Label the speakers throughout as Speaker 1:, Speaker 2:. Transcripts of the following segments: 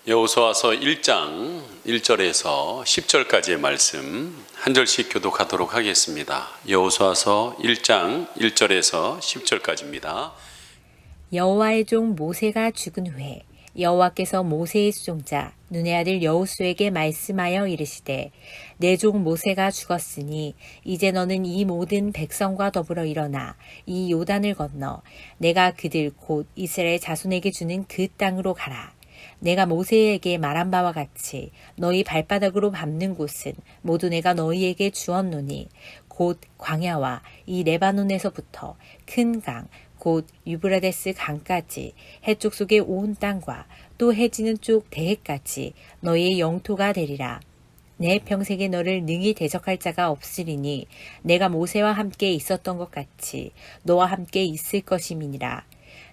Speaker 1: 여호수아서 1장 1절에서 10절까지의 말씀 한 절씩 교독하도록 하겠습니다. 여호수아서 1장 1절에서 10절까지입니다.
Speaker 2: 여호와의 종 모세가 죽은 후에 여호와께서 모세의 수종자 눈의 아들 여호수에게 말씀하여 이르시되 내 종 모세가 죽었으니 이제 너는 이 모든 백성과 더불어 일어나 이 요단을 건너 내가 그들 곧 이스라엘 자손에게 주는 그 땅으로 가라. 내가 모세에게 말한 바와 같이 너희 발바닥으로 밟는 곳은 모두 내가 너희에게 주었노니 곧 광야와 이 레바논에서부터 큰 강 곧 유브라데스 강까지 해쪽 속의 온 땅과 또 해지는 쪽 대해까지 너희의 영토가 되리라. 내 평생에 너를 능히 대적할 자가 없으리니 내가 모세와 함께 있었던 것 같이 너와 함께 있을 것임이니라.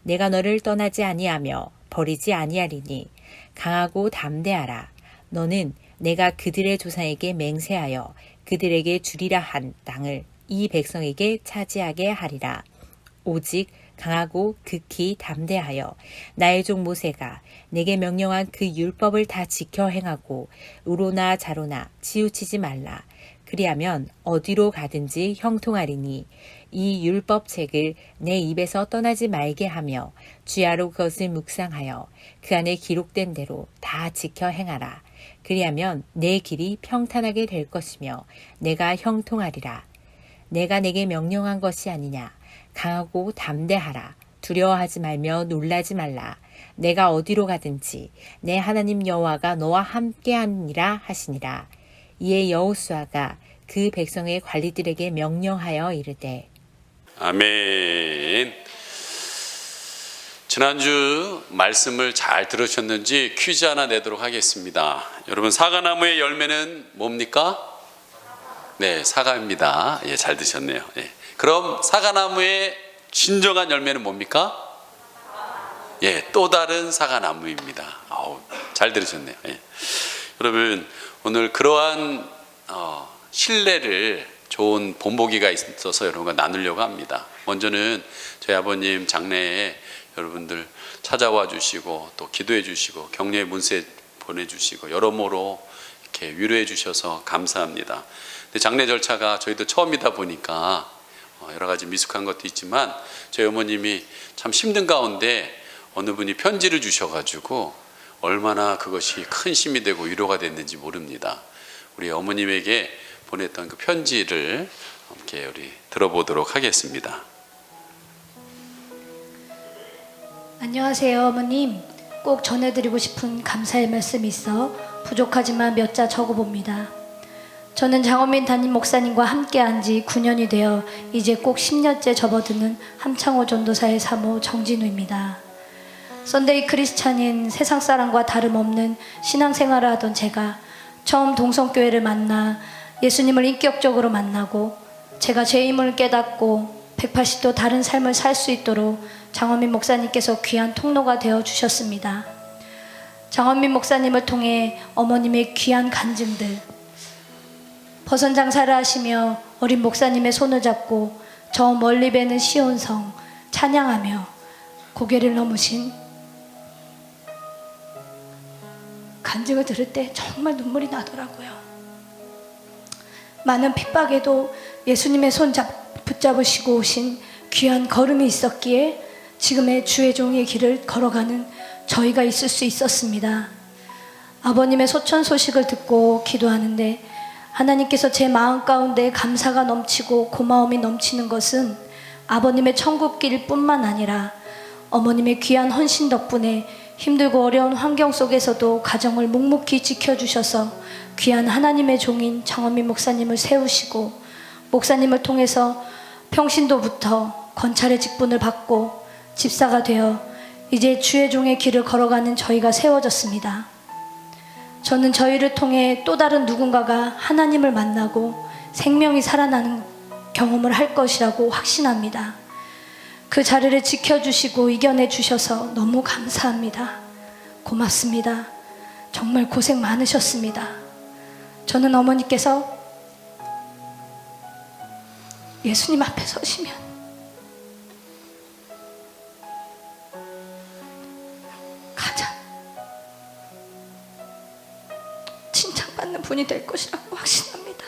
Speaker 2: 내가 너를 떠나지 아니하며 버리지 아니하리니 강하고 담대하라. 너는 내가 그들의 조상에게 맹세하여 그들에게 주리라 한 땅을 이 백성에게 차지하게 하리라. 오직 강하고 극히 담대하여 나의 종 모세가 내게 명령한 그 율법을 다 지켜 행하고 우로나 자로나 치우치지 말라. 그리하면 어디로 가든지 형통하리니 이 율법책을 내 입에서 떠나지 말게 하며 주야로 그것을 묵상하여 그 안에 기록된 대로 다 지켜 행하라. 그리하면 내 길이 평탄하게 될 것이며 내가 형통하리라. 내가 내게 명령한 것이 아니냐. 강하고 담대하라. 두려워하지 말며 놀라지 말라. 내가 어디로 가든지 내 하나님 여호와가 너와 함께하니라 하시니라. 이에 여호수아가 그 백성의 관리들에게 명령하여 이르되
Speaker 1: 아멘. 지난주 말씀을 잘 들으셨는지 퀴즈 하나 내도록 하겠습니다. 여러분, 사과나무의 열매는 뭡니까? 네, 사과입니다. 예, 잘 드셨네요. 예. 그럼 사과나무의 진정한 열매는 뭡니까? 예, 또 다른 사과나무입니다. 잘 들으셨네요. 예. 여러분, 오늘 그러한 신뢰를 좋은 본보기가 있어서 여러분과 나누려고 합니다. 먼저는 저희 아버님 장래에 여러분들 찾아와 주시고 또 기도해 주시고 격려의 문세 보내주시고 여러모로 이렇게 위로해 주셔서 감사합니다. 근데 장례 절차가 저희도 처음이다 보니까 여러 가지 미숙한 것도 있지만 저희 어머님이 참 힘든 가운데 어느 분이 편지를 주셔가지고 얼마나 그것이 큰 힘이 되고 위로가 됐는지 모릅니다. 우리 어머님에게 보냈던 그 편지를 함께 우리 들어보도록 하겠습니다.
Speaker 3: 안녕하세요, 어머님. 꼭 전해드리고 싶은 감사의 말씀이 있어 부족하지만 몇 자 적어봅니다. 저는 장원민 담임 목사님과 함께한 지 9년이 되어 이제 꼭 10년째 접어드는 함창호 전도사의 사모 정진우입니다. 썬데이 크리스찬인 세상 사람과 다름없는 신앙생활을 하던 제가 처음 동성교회를 만나 예수님을 인격적으로 만나고 제가 죄임을 깨닫고 180도 다른 삶을 살 수 있도록 장원민 목사님께서 귀한 통로가 되어 주셨습니다. 장원민 목사님을 통해 어머님의 귀한 간증들, 버선 장사를 하시며 어린 목사님의 손을 잡고 저 멀리 배는 시온성 찬양하며 고개를 넘으신 간증을 들을 때 정말 눈물이 나더라고요. 많은 핍박에도 예수님의 손 붙잡으시고 오신 귀한 걸음이 있었기에 지금의 주의 종의 길을 걸어가는 저희가 있을 수 있었습니다. 아버님의 소천 소식을 듣고 기도하는데 하나님께서 제 마음 가운데 감사가 넘치고 고마움이 넘치는 것은 아버님의 천국길 뿐만 아니라 어머님의 귀한 헌신 덕분에 힘들고 어려운 환경 속에서도 가정을 묵묵히 지켜주셔서 귀한 하나님의 종인 장원민 목사님을 세우시고 목사님을 통해서 평신도부터 건찰의 직분을 받고 집사가 되어 이제 주의 종의 길을 걸어가는 저희가 세워졌습니다. 저는 저희를 통해 또 다른 누군가가 하나님을 만나고 생명이 살아나는 경험을 할 것이라고 확신합니다. 그 자리를 지켜주시고 이겨내 주셔서 너무 감사합니다. 고맙습니다. 정말 고생 많으셨습니다. 저는 어머니께서 예수님 앞에 서시면 가장 않는 분이 될 것이라고 확신합니다.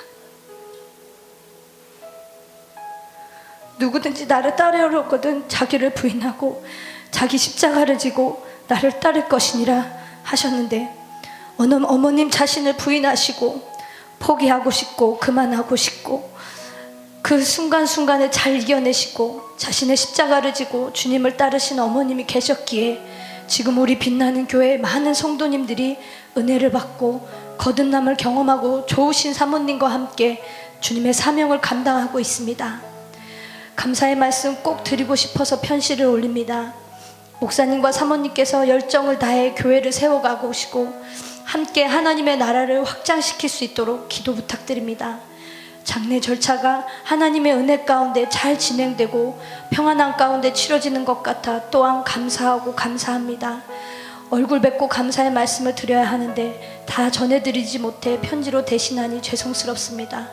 Speaker 3: 누구든지 나를 따르려거든 자기를 부인하고 자기 십자가를 지고 나를 따를 것이니라 하셨는데, 어머님 자신을 부인하시고 포기하고 싶고 그만하고 싶고 그 순간순간을 잘 이겨내시고 자신의 십자가를 지고 주님을 따르신 어머님이 계셨기에 지금 우리 빛나는 교회의 많은 성도님들이 은혜를 받고 거듭남을 경험하고 좋으신 사모님과 함께 주님의 사명을 감당하고 있습니다. 감사의 말씀 꼭 드리고 싶어서 편지를 올립니다. 목사님과 사모님께서 열정을 다해 교회를 세워가고 오시고 함께 하나님의 나라를 확장시킬 수 있도록 기도 부탁드립니다. 장례 절차가 하나님의 은혜 가운데 잘 진행되고 평안한 가운데 치러지는 것 같아 또한 감사하고 감사합니다. 얼굴 뵙고 감사의 말씀을 드려야 하는데 다 전해드리지 못해 편지로 대신하니 죄송스럽습니다.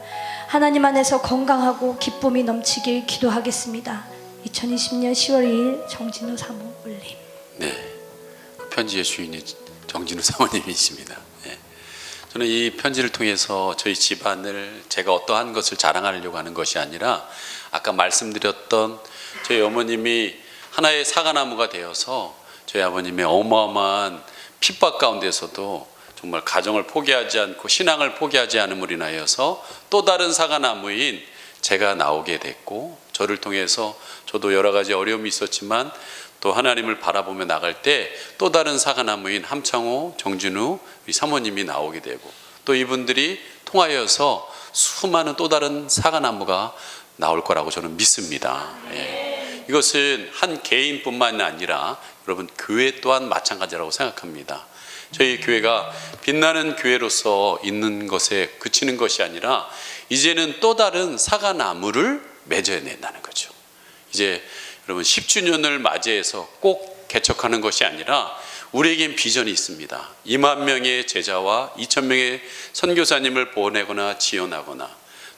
Speaker 3: 하나님 안에서 건강하고 기쁨이 넘치길 기도하겠습니다. 2020년 10월 2일 정진우 사모 올림.
Speaker 1: 네, 그 편지의 주인이 정진우 사모님이십니다. 네. 저는 이 편지를 통해서 저희 집안을 제가 어떠한 것을 자랑하려고 하는 것이 아니라 아까 말씀드렸던 저희 어머님이 하나의 사과나무가 되어서 저희 아버님의 어마어마한 핍박 가운데서도 정말 가정을 포기하지 않고 신앙을 포기하지 않음으로 인하여서 또 다른 사과나무인 제가 나오게 됐고, 저를 통해서 저도 여러 가지 어려움이 있었지만 또 하나님을 바라보며 나갈 때 또 다른 사과나무인 함창호, 정진우 우리 사모님이 나오게 되고, 또 이분들이 통하여서 수많은 또 다른 사과나무가 나올 거라고 저는 믿습니다. 예. 이것은 한 개인뿐만 아니라 여러분 교회 또한 마찬가지라고 생각합니다. 저희 교회가 빛나는 교회로서 있는 것에 그치는 것이 아니라 이제는 또 다른 사과나무를 맺어야 된다는 거죠. 이제 여러분 10주년을 맞이해서 꼭 개척하는 것이 아니라 우리에겐 비전이 있습니다. 2만 명의 제자와 2,000명의 선교사님을 보내거나 지원하거나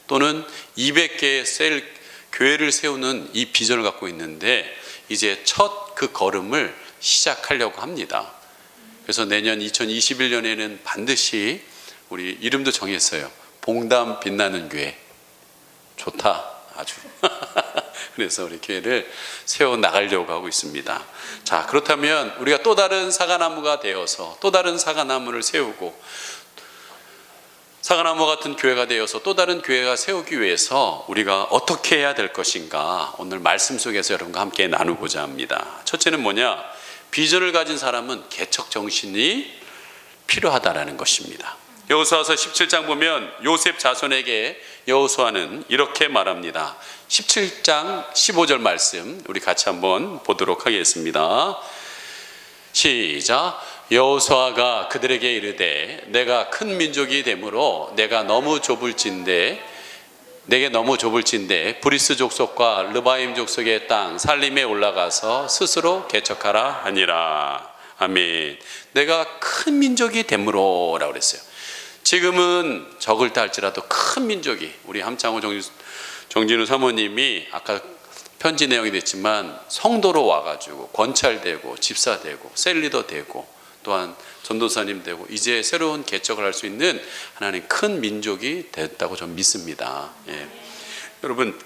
Speaker 1: 또는 200개의 셀 교회를 세우는 이 비전을 갖고 있는데 이제 첫 그 걸음을 시작하려고 합니다. 그래서 내년 2021년에는 반드시 우리 이름도 정했어요. 봉담 빛나는 교회. 좋다, 아주. 그래서 우리 교회를 세워 나가려고 하고 있습니다. 자, 그렇다면 우리가 또 다른 사과나무가 되어서 또 다른 사과나무를 세우고 사과나무 같은 교회가 되어서 또 다른 교회가 세우기 위해서 우리가 어떻게 해야 될 것인가, 오늘 말씀 속에서 여러분과 함께 나누고자 합니다. 첫째는 뭐냐? 비전을 가진 사람은 개척 정신이 필요하다라는 것입니다. 여호수아서 17장 보면 요셉 자손에게 여호수아는 이렇게 말합니다. 17장 15절 말씀 우리 같이 한번 보도록 하겠습니다. 시작. 여호수아가 그들에게 이르되 내가 큰 민족이 되므로 내게 너무 좁을진대 브리스 족속과 르바임 족속의 땅 살림에 올라가서 스스로 개척하라 하니라. 아멘. 내가 큰 민족이 되므로 라고 그랬어요. 지금은 적을 할지라도 큰 민족이, 우리 함창호 정진우 사모님이 아까 편지 내용이 됐지만 성도로 와가지고 권찰되고 집사되고 셀리더 되고 또한 전도사님 되고 이제 새로운 개척을 할 수 있는 하나님 큰 민족이 됐다고 저는 믿습니다. 예. 여러분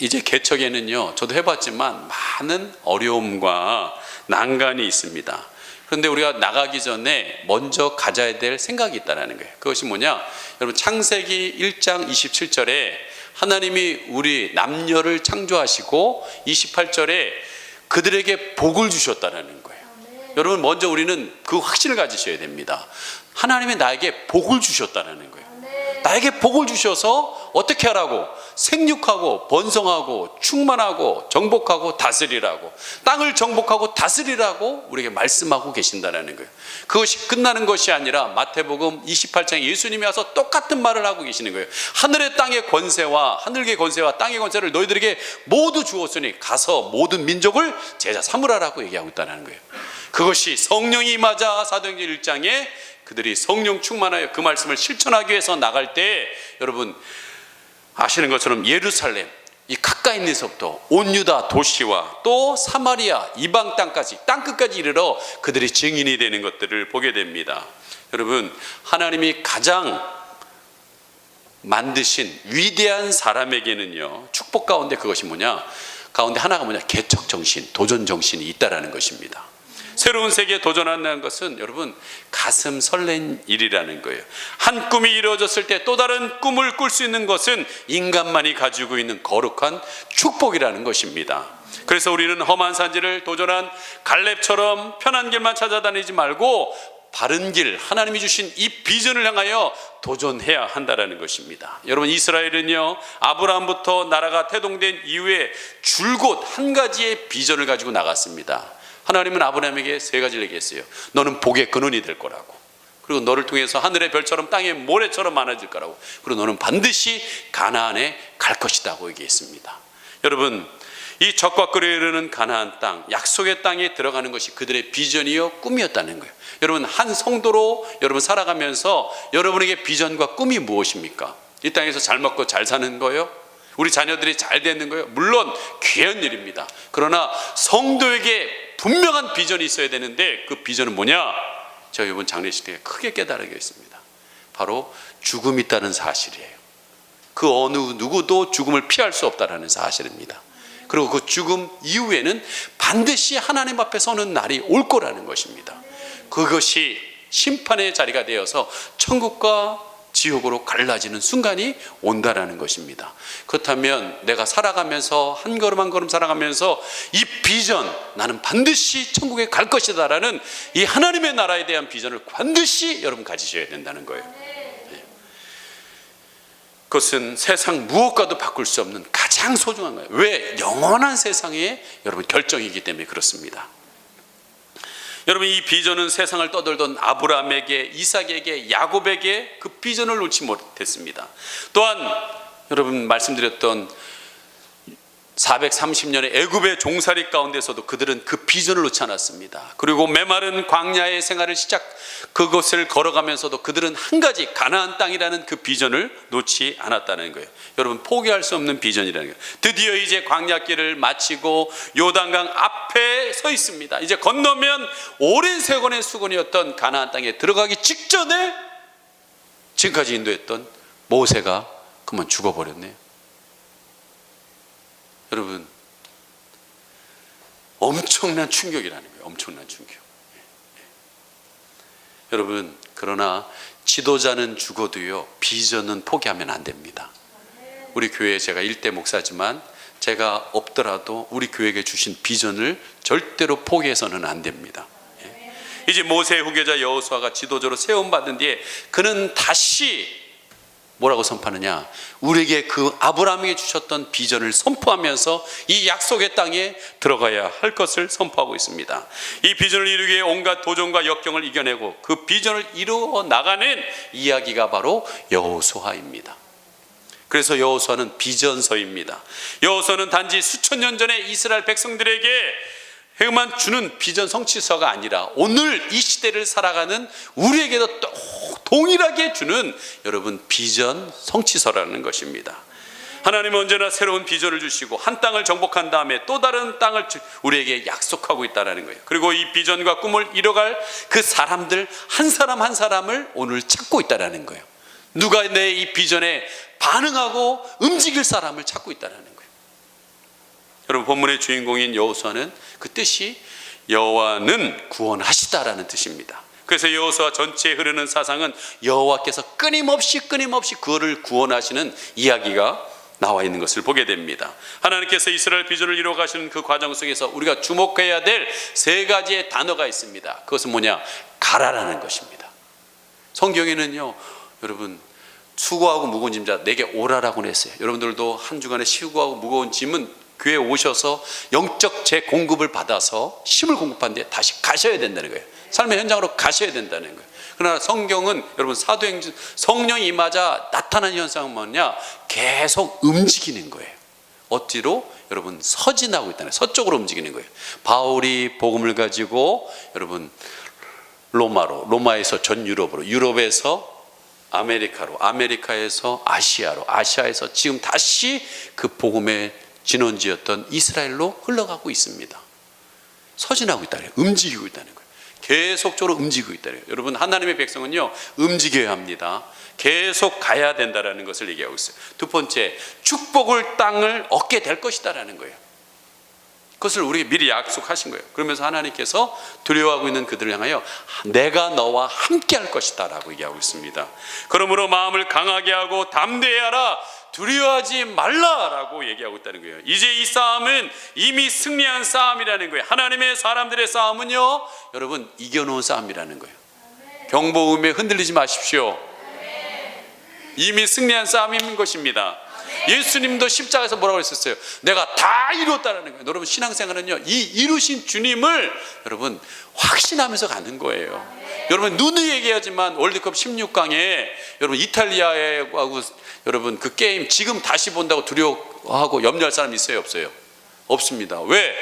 Speaker 1: 이제 개척에는요, 저도 해봤지만 많은 어려움과 난관이 있습니다. 그런데 우리가 나가기 전에 먼저 가져야 될 생각이 있다는 거예요. 그것이 뭐냐? 여러분 창세기 1장 27절에 하나님이 우리 남녀를 창조하시고 28절에 그들에게 복을 주셨다는 거예요. 여러분 먼저 우리는 그 확신을 가지셔야 됩니다. 하나님이 나에게 복을 주셨다는 거예요. 나에게 복을 주셔서 어떻게 하라고? 생육하고 번성하고 충만하고 정복하고 다스리라고, 땅을 정복하고 다스리라고 우리에게 말씀하고 계신다는 거예요. 그것이 끝나는 것이 아니라 마태복음 28장에 예수님이 와서 똑같은 말을 하고 계시는 거예요. 하늘의 땅의 권세와 하늘의 권세와 땅의 권세를 너희들에게 모두 주었으니 가서 모든 민족을 제자 삼으라라고 얘기하고 있다는 거예요. 그것이 성령이 임하자 사도행전 1장에 그들이 성령 충만하여 그 말씀을 실천하기 위해서 나갈 때 여러분 아시는 것처럼 예루살렘 이 가까이 있는 데서부터 온 유다 도시와 또 사마리아 이방 땅까지 땅끝까지 이르러 그들이 증인이 되는 것들을 보게 됩니다. 여러분 하나님이 가장 만드신 위대한 사람에게는요, 축복 가운데 그것이 뭐냐? 가운데 하나가 뭐냐? 개척 정신, 도전 정신이 있다라는 것입니다. 새로운 세계에 도전한다는 것은 여러분 가슴 설렌 일이라는 거예요. 한 꿈이 이루어졌을 때 또 다른 꿈을 꿀 수 있는 것은 인간만이 가지고 있는 거룩한 축복이라는 것입니다. 그래서 우리는 험한 산지를 도전한 갈렙처럼 편한 길만 찾아다니지 말고 바른 길, 하나님이 주신 이 비전을 향하여 도전해야 한다는 것입니다. 여러분, 이스라엘은요, 아브라함부터 나라가 태동된 이후에 줄곧 한 가지의 비전을 가지고 나갔습니다. 하나님은 아브라함에게 세 가지를 얘기했어요. 너는 복의 근원이 될 거라고. 그리고 너를 통해서 하늘의 별처럼 땅의 모래처럼 많아질 거라고. 그리고 너는 반드시 가나안에 갈 것이라고 얘기했습니다. 여러분, 이 적과 꿀이 흐르는 가나안 땅, 약속의 땅에 들어가는 것이 그들의 비전이요 꿈이었다는 거예요. 여러분, 한 성도로 여러분 살아가면서 여러분에게 비전과 꿈이 무엇입니까? 이 땅에서 잘 먹고 잘 사는 거예요? 우리 자녀들이 잘 되는 거예요? 물론 귀한 일입니다. 그러나 성도에게 분명한 비전이 있어야 되는데 그 비전은 뭐냐? 제가 이번 장례식 때 크게 깨달게 했습니다. 바로 죽음이 있다는 사실이에요. 그 어느 누구도 죽음을 피할 수 없다는 사실입니다. 그리고 그 죽음 이후에는 반드시 하나님 앞에 서는 날이 올 거라는 것입니다. 그것이 심판의 자리가 되어서 천국과 지옥으로 갈라지는 순간이 온다라는 것입니다. 그렇다면 내가 살아가면서 한 걸음 한 걸음 살아가면서 이 비전, 나는 반드시 천국에 갈 것이다 라는 이 하나님의 나라에 대한 비전을 반드시 여러분 가지셔야 된다는 거예요. 그것은 세상 무엇과도 바꿀 수 없는 가장 소중한 거예요. 왜? 영원한 세상의 여러분 결정이기 때문에 그렇습니다. 여러분, 이 비전은 세상을 떠돌던 아브라함에게, 이삭에게, 야곱에게 그 비전을 놓지 못했습니다. 또한 여러분 말씀드렸던 430년의 애굽의 종살이 가운데서도 그들은 그 비전을 놓지 않았습니다. 그리고 메마른 광야의 생활을 그것을 걸어가면서도 그들은 한 가지 가나안 땅이라는 그 비전을 놓지 않았다는 거예요. 여러분, 포기할 수 없는 비전이라는 거예요. 드디어 이제 광야길을 마치고 요단강 앞에 서 있습니다. 이제 건너면 오랜 세월의 수건이었던 가나안 땅에 들어가기 직전에 지금까지 인도했던 모세가 그만 죽어버렸네요. 여러분, 엄청난 충격이라는 거예요. 엄청난 충격. 여러분, 그러나 지도자는 죽어도요, 비전은 포기하면 안 됩니다. 우리 교회, 제가 일대 목사지만 제가 없더라도 우리 교회에게 주신 비전을 절대로 포기해서는 안 됩니다. 이제 모세의 후계자 여호수아가 지도자로 세움받은 뒤에 그는 다시 뭐라고 선포하느냐? 우리에게 그 아브라함에게 주셨던 비전을 선포하면서 이 약속의 땅에 들어가야 할 것을 선포하고 있습니다. 이 비전을 이루기 위해 온갖 도전과 역경을 이겨내고 그 비전을 이루어 나가는 이야기가 바로 여호수아입니다. 그래서 여호수아는 비전서입니다. 여호수아는 단지 수천 년 전에 이스라엘 백성들에게 만 주는 비전 성취서가 아니라 오늘 이 시대를 살아가는 우리에게도 동일하게 주는 여러분 비전 성취서라는 것입니다. 하나님은 언제나 새로운 비전을 주시고 한 땅을 정복한 다음에 또 다른 땅을 우리에게 약속하고 있다는 거예요. 그리고 이 비전과 꿈을 이뤄갈 그 사람들 한 사람 한 사람을 오늘 찾고 있다는 거예요. 누가 내 이 비전에 반응하고 움직일 사람을 찾고 있다는 거예요. 여러분, 본문의 주인공인 여호수아는 그 뜻이 여호와는 구원하시다라는 뜻입니다. 그래서 여호수아 전체에 흐르는 사상은 여호와께서 끊임없이 그를 구원하시는 이야기가 나와 있는 것을 보게 됩니다. 하나님께서 이스라엘 비전을 이루어 가시는 그 과정 속에서 우리가 주목해야 될 세 가지의 단어가 있습니다. 그것은 뭐냐? 가라라는 것입니다. 성경에는요, 여러분, 수고하고 무거운 짐 자 내게 오라라고 했어요. 여러분들도 한 주간에 수고하고 무거운 짐은 교회에 오셔서 영적 재공급을 받아서 힘을 공급한 뒤에 다시 가셔야 된다는 거예요. 삶의 현장으로 가셔야 된다는 거예요. 그러나 성경은 여러분 사도행전 성령이 임하자 나타난 현상은 뭐냐? 계속 움직이는 거예요. 어디로? 여러분 서진하고 있다는 거예요. 서쪽으로 움직이는 거예요. 바울이 복음을 가지고 여러분 로마에서 전 유럽으로, 유럽에서 아메리카로, 아메리카에서 아시아로, 아시아에서 지금 다시 그 복음의 진원지였던 이스라엘로 흘러가고 있습니다. 서진하고 있다는 거예요. 움직이고 있다는 거예요. 계속적으로 움직이고 있다는 거예요. 여러분, 하나님의 백성은요, 움직여야 합니다. 계속 가야 된다는 것을 얘기하고 있어요. 두 번째, 축복을 땅을 얻게 될 것이다라는 거예요. 그것을 우리에게 미리 약속하신 거예요. 그러면서 하나님께서 두려워하고 있는 그들을 향하여 내가 너와 함께 할 것이다 라고 얘기하고 있습니다. 그러므로 마음을 강하게 하고 담대히 하라, 두려워하지 말라라고 얘기하고 있다는 거예요. 이제 이 싸움은 이미 승리한 싸움이라는 거예요. 하나님의 사람들의 싸움은요, 여러분, 이겨놓은 싸움이라는 거예요. 경보음에 흔들리지 마십시오. 이미 승리한 싸움인 것입니다. 예수님도 십자가에서 뭐라고 했었어요? 내가 다 이뤘다라는 거예요. 여러분, 신앙생활은요, 이 이루신 주님을 여러분 확신하면서 가는 거예요. 여러분, 누누이 얘기하지만 월드컵 16강에 여러분 이탈리아하고 여러분 그 게임 지금 다시 본다고 두려워하고 염려할 사람 있어요, 없어요? 없습니다. 왜?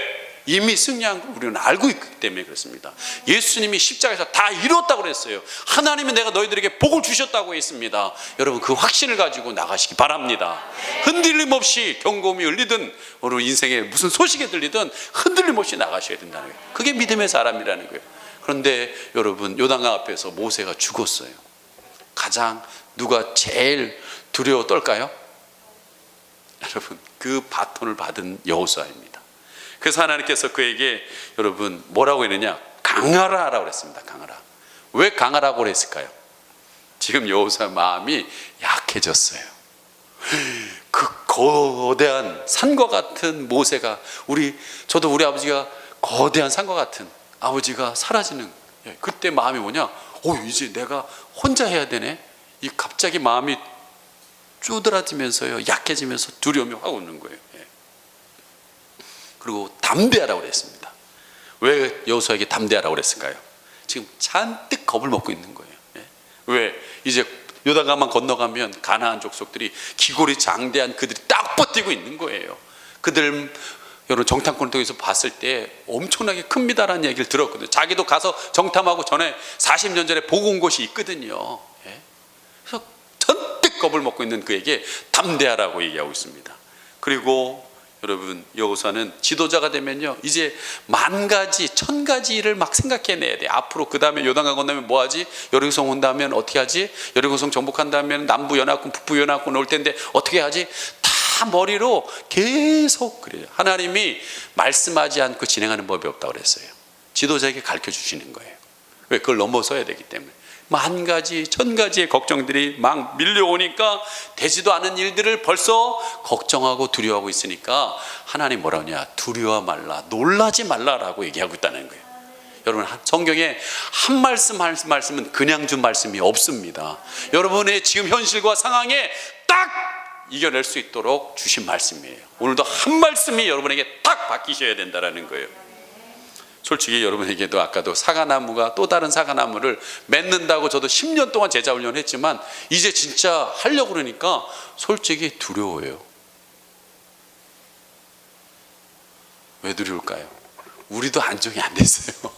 Speaker 1: 이미 승리한 걸 우리는 알고 있기 때문에 그렇습니다. 예수님이 십자가에서 다 이뤘다고 그랬어요. 하나님은 내가 너희들에게 복을 주셨다고 했습니다. 여러분, 그 확신을 가지고 나가시기 바랍니다. 흔들림 없이 경고음이 울리든 오늘 인생에 무슨 소식이 들리든 흔들림 없이 나가셔야 된다는 거예요. 그게 믿음의 사람이라는 거예요. 그런데 여러분, 요단강 앞에서 모세가 죽었어요. 가장 누가 제일 두려워 떨까요? 여러분, 그 바톤을 받은 여호수아입니다. 그래서 하나님께서 그에게 여러분 뭐라고 했느냐? 강하라 라고 그랬습니다. 강하라. 왜 강하라고 그랬을까요? 지금 여호수아 마음이 약해졌어요. 그 거대한 산과 같은 모세가, 저도 우리 아버지가 거대한 산과 같은 아버지가 사라지는, 그때 마음이 뭐냐? 이제 내가 혼자 해야 되네. 이 갑자기 마음이 쪼드라지면서요, 약해지면서 두려움이 확 오는 거예요. 그리고 담대하라고 그랬습니다. 왜 여호수아에게 담대하라고 그랬을까요? 지금 잔뜩 겁을 먹고 있는 거예요. 왜? 이제 요단강만 건너가면 가나안 족속들이 기골이 장대한 그들이 딱 버티고 있는 거예요. 그들 여러분 정탐꾼을 통해서 봤을 때 엄청나게 큽니다라는 얘기를 들었거든요. 자기도 가서 정탐하고 전에 40년 전에 보고 온 곳이 있거든요. 그래서 잔뜩 겁을 먹고 있는 그에게 담대하라고 얘기하고 있습니다. 그리고 여러분, 여호수아는 지도자가 되면요, 이제 10,000가지 1,000가지 일을 막 생각해내야 돼. 앞으로 그 다음에 요단강 건너면 뭐 하지? 여리고성 온다면 어떻게 하지? 여리고성 정복한다면 남부 연합군, 북부 연합군 올 텐데 어떻게 하지? 다 머리로 계속 그래요. 하나님이 말씀하지 않고 진행하는 법이 없다고 그랬어요. 지도자에게 가르쳐 주시는 거예요. 왜? 그걸 넘어서야 되기 때문에. 10,000가지 1,000가지의 걱정들이 막 밀려오니까 되지도 않은 일들을 벌써 걱정하고 두려워하고 있으니까 하나님 뭐라 하냐? 두려워 말라, 놀라지 말라라고 얘기하고 있다는 거예요. 여러분, 성경에 한 말씀은 그냥 준 말씀이 없습니다. 여러분의 지금 현실과 상황에 딱 이겨낼 수 있도록 주신 말씀이에요. 오늘도 한 말씀이 여러분에게 딱 바뀌셔야 된다는 거예요. 솔직히 여러분에게도 아까도 사과나무가 또 다른 사과나무를 맺는다고 저도 10년 동안 제자훈련을 했지만 이제 진짜 하려고 그러니까 솔직히 두려워요. 왜 두려울까요? 우리도 안정이 안 됐어요.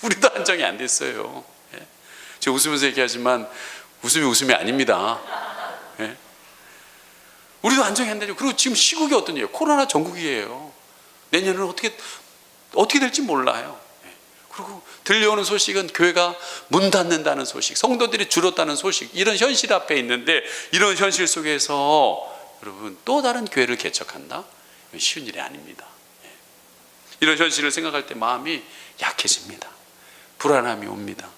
Speaker 1: 우리도 안정이 안 됐어요. 제가 웃으면서 얘기하지만 웃음이 아닙니다. 우리도 안정이 안 되죠. 그리고 지금 시국이 어떤 일이에요? 코로나 전국이에요. 내년은 어떻게 될지 몰라요. 그리고 들려오는 소식은 교회가 문 닫는다는 소식, 성도들이 줄었다는 소식, 이런 현실 앞에 있는데 이런 현실 속에서 여러분 또 다른 교회를 개척한다? 이건 쉬운 일이 아닙니다. 이런 현실을 생각할 때 마음이 약해집니다. 불안함이 옵니다.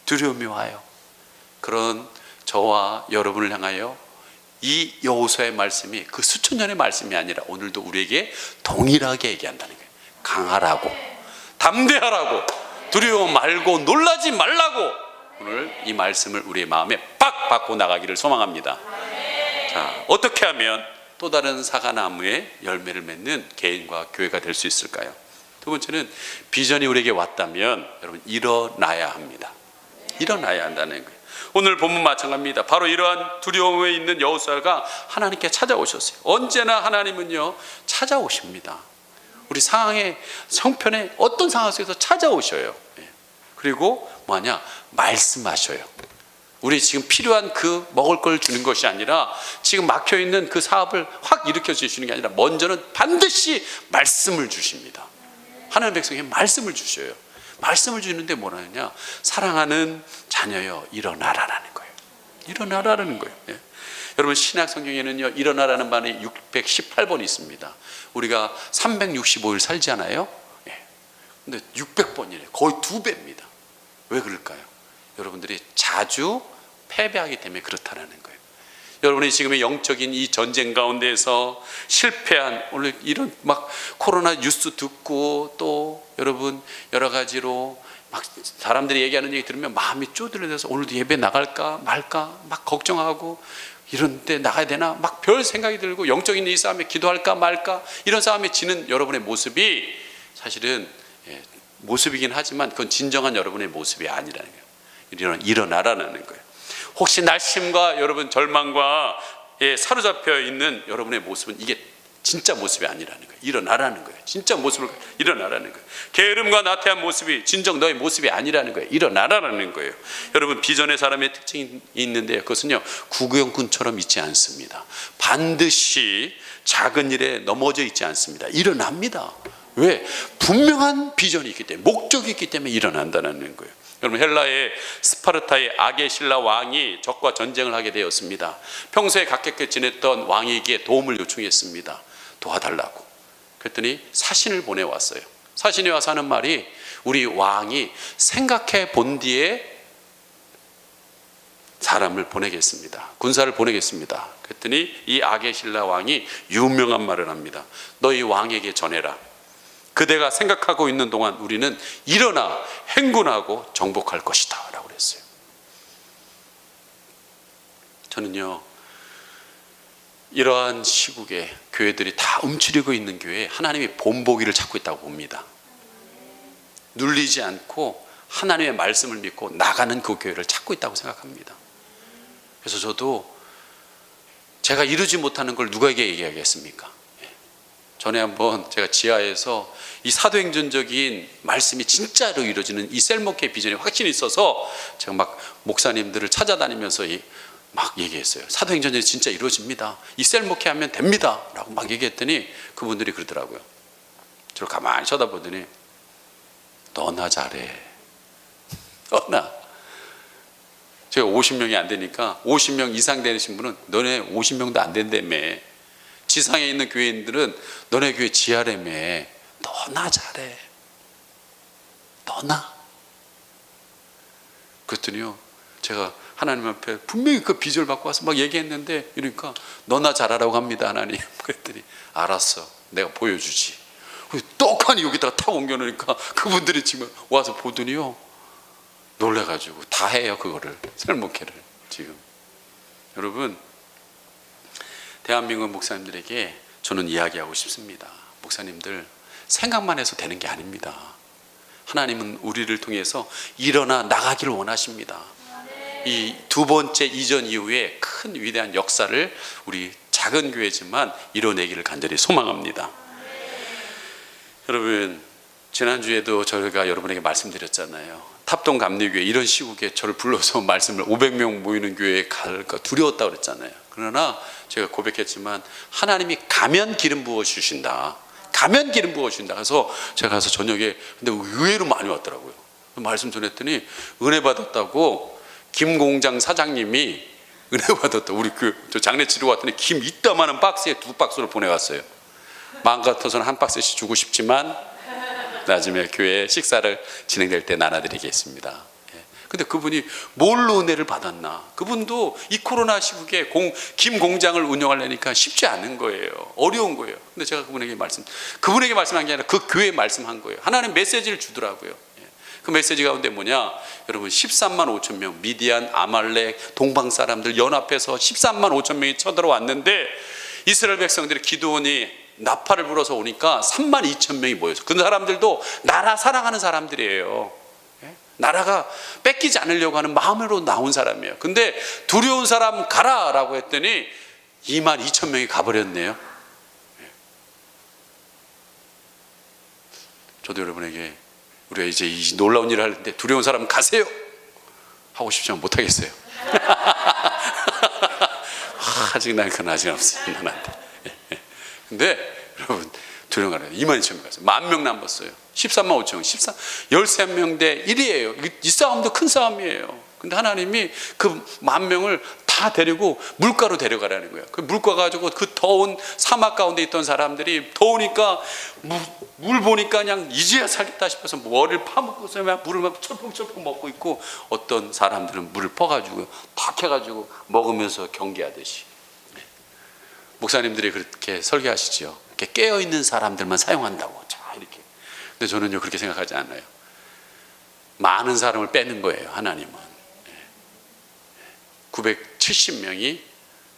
Speaker 1: 두려움이 와요. 그런 저와 여러분을 향하여 이 여호수아의 말씀이 그 수천 년의 말씀이 아니라 오늘도 우리에게 동일하게 얘기한다는 거예요. 강하라고, 담대하라고, 두려워 말고 놀라지 말라고. 오늘 이 말씀을 우리의 마음에 팍 받고 나가기를 소망합니다. 자, 어떻게 하면 또 다른 사과나무의 열매를 맺는 개인과 교회가 될 수 있을까요? 두 번째는 비전이 우리에게 왔다면 여러분 일어나야 합니다. 일어나야 한다는 거예요. 오늘 본문 마찬가지입니다. 바로 이러한 두려움에 있는 여호수아가 하나님께 찾아오셨어요. 언제나 하나님은요 찾아오십니다. 우리 상황의 형편에 어떤 상황 속에서 찾아오셔요. 그리고 뭐하냐? 말씀하셔요. 우리 지금 필요한 그 먹을 걸 주는 것이 아니라 지금 막혀있는 그 사업을 확 일으켜 주시는 게 아니라 먼저는 반드시 말씀을 주십니다. 하나님의 백성에게 말씀을 주셔요. 말씀을 주는데 뭐라 하냐? 사랑하는 자녀여 일어나라라는 거예요. 일어나라는 거예요. 예. 여러분 신약 성경에는요 일어나라는 말이 618번 있습니다. 우리가 365일 살잖아요. 예. 근데 600번이래요. 거의 2배입니다. 왜 그럴까요? 여러분들이 자주 패배하기 때문에 그렇다라는 거예요. 여러분이 지금의 영적인 이 전쟁 가운데에서 실패한 오늘 이런 막 코로나 뉴스 듣고 또 여러분 여러 가지로 막 사람들이 얘기하는 얘기 들으면 마음이 쪼들려서 오늘도 예배 나갈까 말까 막 걱정하고 이런 데 나가야 되나 막 별 생각이 들고 영적인 이 싸움에 기도할까 말까 이런 싸움에 지는 여러분의 모습이 사실은 모습이긴 하지만 그건 진정한 여러분의 모습이 아니라는 거예요. 일어나라는 거예요. 혹시 날심과 여러분 절망과 사로잡혀 있는 여러분의 모습은 이게 진짜 모습이 아니라는 거예요. 일어나라는 거예요. 진짜 모습을 일어나라는 거예요. 게으름과 나태한 모습이 진정 너의 모습이 아니라는 거예요. 일어나라는 거예요. 여러분 비전의 사람의 특징이 있는데요. 그것은요 구구영꾼처럼 있지 않습니다. 반드시 작은 일에 넘어져 있지 않습니다. 일어납니다. 왜? 분명한 비전이 있기 때문에 목적이 있기 때문에 일어난다는 거예요. 여러분 헬라의 스파르타의 아게실라 왕이 적과 전쟁을 하게 되었습니다. 평소에 가깝게 지냈던 왕에게 도움을 요청했습니다. 도와달라고. 그랬더니 사신을 보내왔어요. 사신이 와서 하는 말이 우리 왕이 생각해 본 뒤에 사람을 보내겠습니다. 군사를 보내겠습니다. 그랬더니 이 아게실라 왕이 유명한 말을 합니다. 너희 왕에게 전해라. 그대가 생각하고 있는 동안 우리는 일어나 행군하고 정복할 것이다 라고 그랬어요. 저는요 이러한 시국에 교회들이 다 움츠리고 있는 교회에 하나님이 본보기를 찾고 있다고 봅니다. 눌리지 않고 하나님의 말씀을 믿고 나가는 그 교회를 찾고 있다고 생각합니다. 그래서 저도 제가 이루지 못하는 걸 누구에게 얘기하겠습니까? 전에 한번 제가 지하에서 이 사도행전적인 말씀이 진짜로 이루어지는 이 셀목회 비전이 확신이 있어서 제가 막 목사님들을 찾아다니면서 막 얘기했어요. 사도행전이 진짜 이루어집니다. 이 셀목회 하면 됩니다 라고 막 얘기했더니 그분들이 그러더라고요. 저를 가만히 쳐다보더니 너나 잘해. 너나. 제가 50명이 안 되니까 50명 이상 되신 분은 너네 50명도 안 된다며. 지상에 있는 교회인들은 너네 교회 지하라며. 너나 잘해. 너나. 그랬더니요 제가 하나님 앞에 분명히 그 비전을 받고 와서 막 얘기했는데 이러니까 너나 잘하라고 합니다 하나님. 그랬더니 알았어 내가 보여주지. 떡하니 여기다가 탁 옮겨놓으니까 그분들이 지금 와서 보더니요 놀래가지고 다 해요 그거를 셀목회를 지금. 여러분 대한민국 목사님들에게 저는 이야기하고 싶습니다. 목사님들 생각만 해서 되는 게 아닙니다. 하나님은 우리를 통해서 일어나 나가기를 원하십니다. 이 두 번째 이전 이후에 큰 위대한 역사를 우리 작은 교회지만 이뤄내기를 간절히 소망합니다. 여러분 지난주에도 저희가 여러분에게 말씀드렸잖아요. 탑동 감리교회 이런 시국에 저를 불러서 말씀을 500명 모이는 교회에 갈까 두려웠다고 그랬잖아요. 그러나 제가 고백했지만 하나님이 가면 기름 부어 주신다. 가면 기름 부어 주신다. 그래서 제가 가서 저녁에 근데 의외로 많이 왔더라고요. 말씀 전했더니 은혜 받았다고 김 공장 사장님이 은혜 받았다. 우리 저 장례 치르고 왔더니 김 이따만한 박스에 2박스를 보내왔어요. 마음 같아서는 한 박스씩 주고 싶지만 나중에 교회 식사를 진행될 때 나눠드리겠습니다. 근데 그분이 뭘로 은혜를 받았나? 그분도 이 코로나 시국에 김 공장을 운영하려니까 쉽지 않은 거예요. 어려운 거예요. 근데 제가 그분에게 말씀한 게 아니라 그 교회에 말씀한 거예요. 하나님 메시지를 주더라고요. 그 메시지 가운데 뭐냐? 여러분 13만 5천 명 미디안, 아말렉, 동방 사람들 연합해서 13만 5천 명이 쳐들어왔는데 이스라엘 백성들이 기드온이 나팔을 불어서 오니까 3만 2천 명이 모여서 그 사람들도 나라 사랑하는 사람들이에요. 나라가 뺏기지 않으려고 하는 마음으로 나온 사람이에요. 근데 두려운 사람 가라라고 했더니 2만 2천 명이 가버렸네요. 저도 여러분에게 우리가 이제 이 놀라운 일을 하는데 두려운 사람 가세요 하고 싶지만 못하겠어요. 아직 난 그건 아직 없어요. 난 안 돼. 근데 여러분 들어가요. 22,000명 갔어요. 10,000명 남았어요. 135,000명, 13명 대 1이에요. 이 싸움도 큰 싸움이에요. 근데 하나님이 그 10,000명을 다 데리고 물가로 데려가라는 거예요. 그 물가 가지고 그 더운 사막 가운데 있던 사람들이 더우니까 물 보니까 그냥 이제야 살겠다 싶어서 머리를 파묻고서 물을 막 철컹철컹 먹고 있고, 어떤 사람들은 물을 퍼가지고 탁 해가지고 먹으면서 경계하듯이. 목사님들이 그렇게 설계하시죠. 이렇게 깨어있는 사람들만 사용한다고. 자, 이렇게. 근데 저는요, 그렇게 생각하지 않아요. 많은 사람을 빼는 거예요, 하나님은. 970명이,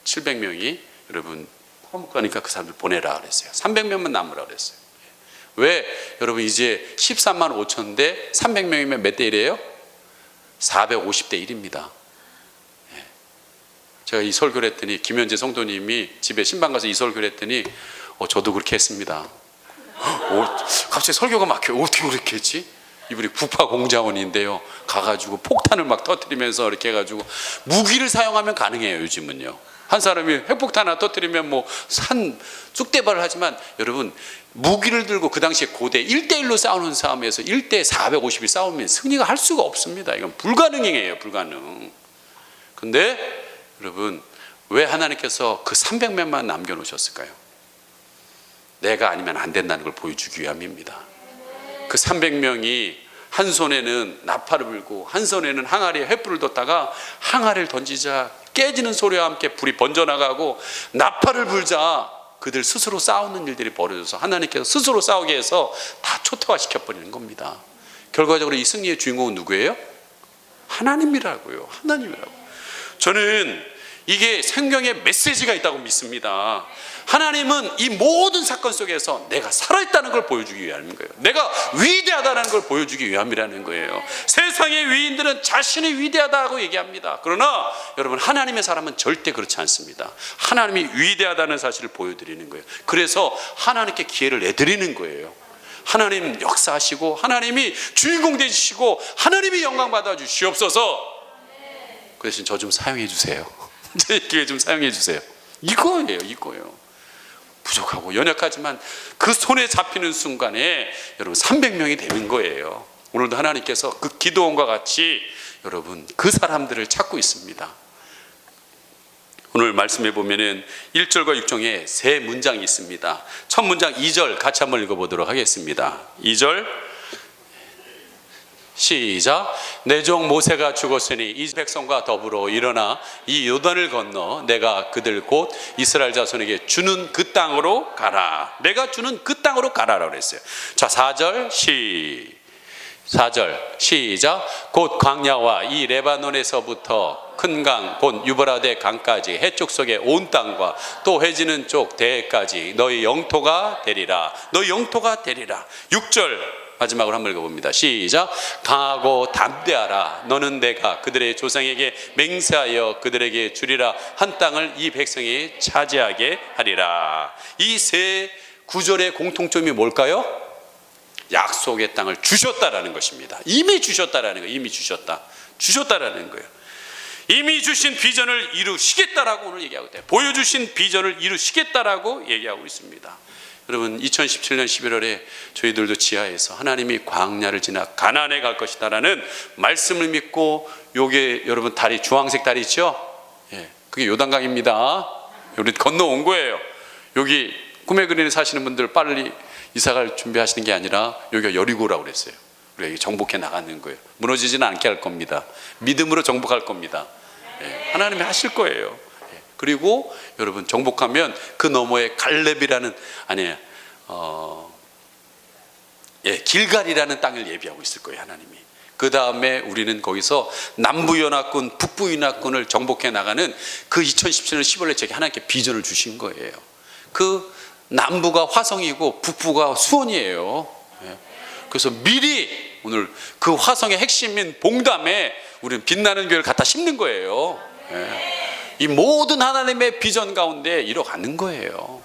Speaker 1: 700명이 여러분 화목 가니까 그 사람들 보내라 그랬어요. 300명만 남으라 그랬어요. 왜? 여러분 이제 13만 5천 대 300명이면 몇 대 1이에요? 450대 1입니다. 제가 이 설교를 했더니, 김현재 성도님이 집에 신방 가서 이 설교를 했더니 저도 그렇게 했습니다. 갑자기 설교가 막혀요. 어떻게 그렇게 했지? 이분이 국파공자원인데요, 가가지고 폭탄을 막 터뜨리면서 이렇게 해가지고, 무기를 사용하면 가능해요. 요즘은요, 한 사람이 핵폭탄 하나 터뜨리면 뭐 산 쑥대발을 하지만, 여러분 무기를 들고 그 당시에 고대 1대1로 싸우는 싸움에서 1대 450이 싸우면 승리가 할 수가 없습니다. 이건 불가능이에요. 불가능. 근데 여러분, 왜 하나님께서 그 300명만 남겨놓으셨을까요? 내가 아니면 안 된다는 걸 보여주기 위함입니다. 그 300명이 한 손에는 나팔을 불고 한 손에는 항아리에 횃불을 뒀다가, 항아리를 던지자 깨지는 소리와 함께 불이 번져나가고, 나팔을 불자 그들 스스로 싸우는 일들이 벌어져서 하나님께서 스스로 싸우게 해서 다 초토화시켜버리는 겁니다. 결과적으로 이 승리의 주인공은 누구예요? 하나님이라고요. 하나님이라고. 저는 이게 성경에 메시지가 있다고 믿습니다. 하나님은 이 모든 사건 속에서 내가 살아있다는 걸 보여주기 위함인 거예요. 내가 위대하다는 걸 보여주기 위함이라는 거예요. 세상의 위인들은 자신이 위대하다고 얘기합니다. 그러나 여러분, 하나님의 사람은 절대 그렇지 않습니다. 하나님이 위대하다는 사실을 보여드리는 거예요. 그래서 하나님께 기회를 내드리는 거예요. 하나님 역사하시고, 하나님이 주인공 되시고, 하나님이 영광 받아 주시옵소서. 그 대신 저 좀 사용해 주세요. 제 기회 좀 사용해 주세요. 이거예요. 이거예요. 부족하고 연약하지만 그 손에 잡히는 순간에 여러분 300명이 되는 거예요. 오늘도 하나님께서 그 기도원과 같이 여러분 그 사람들을 찾고 있습니다. 오늘 말씀해 보면은 1절과 6절에 세 문장이 있습니다. 첫 문장 2절 같이 한번 읽어보도록 하겠습니다. 2절 시작. 내 종 모세가 죽었으니 이 백성과 더불어 일어나 이 요단을 건너 내가 그들 곧 이스라엘 자손에게 주는 그 땅으로 가라. 내가 주는 그 땅으로 가라라고 그랬어요. 자, 4절 4절 시작. 곧 광야와 이 레바논에서부터 큰 강 곧 유브라데 강까지 해쪽 속의 온 땅과 또 해지는 쪽 대해까지 너희 영토가 되리라. 너희 영토가 되리라. 6절 마지막으로 한번 읽어봅니다. 시작. 강하고 담대하라. 너는 내가 그들의 조상에게 맹세하여 그들에게 주리라 한 땅을 이 백성이 차지하게 하리라. 이 세 구절의 공통점이 뭘까요? 약속의 땅을 주셨다라는 것입니다. 이미 주셨다라는 거예요. 이미 주셨다라는 거예요. 이미 주신 비전을 이루시겠다라고 오늘 얘기하고 있대요. 보여주신 비전을 이루시겠다라고 얘기하고 있습니다. 여러분 2017년 11월에 저희들도 지하에서 하나님이 광야를 지나 가나안에 갈 것이다라는 말씀을 믿고, 요게 여러분 다리, 주황색 다리 있죠? 예, 그게 요단강입니다. 우리 건너온 거예요. 여기 꿈에 그리는 사시는 분들 빨리 이사갈 준비하시는 게 아니라 여기가 여리고라고 그랬어요. 우리가 여기 정복해 나가는 거예요. 무너지지는 않게 할 겁니다. 믿음으로 정복할 겁니다. 예, 하나님이 하실 거예요. 그리고 여러분 정복하면 그 너머에 갈렙이라는 길갈이라는 땅을 예비하고 있을 거예요. 하나님이. 그 다음에 우리는 거기서 남부연합군 북부연합군을 정복해 나가는 그 2017년 10월에 저기 하나님께 비전을 주신 거예요. 그 남부가 화성이고 북부가 수원이에요. 그래서 미리 오늘 그 화성의 핵심인 봉담에 우리는 빛나는 교회를 갖다 심는 거예요. 이 모든 하나님의 비전 가운데 이뤄가는 거예요.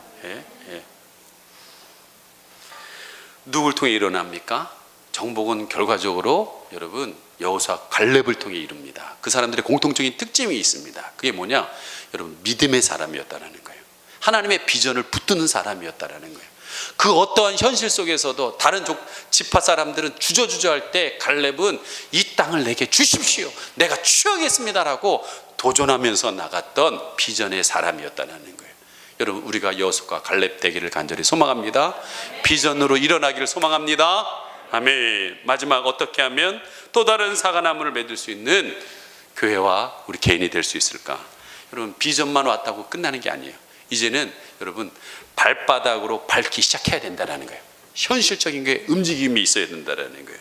Speaker 1: 누굴 통해 일어납니까? 정복은 결과적으로 여러분 여호수아 갈렙을 통해 이룹니다. 그 사람들의 공통적인 특징이 있습니다. 그게 뭐냐? 여러분 믿음의 사람이었다라는 거예요. 하나님의 비전을 붙드는 사람이었다라는 거예요. 그 어떠한 현실 속에서도 다른 지파 사람들은 주저주저할 때 갈렙은 이 땅을 내게 주십시오, 내가 취하겠습니다라고 도전하면서 나갔던 비전의 사람이었다는 거예요. 여러분, 우리가 여호수아와 갈렙 되기를 간절히 소망합니다. 비전으로 일어나기를 소망합니다. 아멘. 마지막 어떻게 하면 또 다른 사과나무를 맺을 수 있는 교회와 우리 개인이 될 수 있을까? 여러분, 비전만 왔다고 끝나는 게 아니에요. 이제는 여러분 발바닥으로 밟기 시작해야 된다는 거예요. 현실적인 게 움직임이 있어야 된다는 거예요.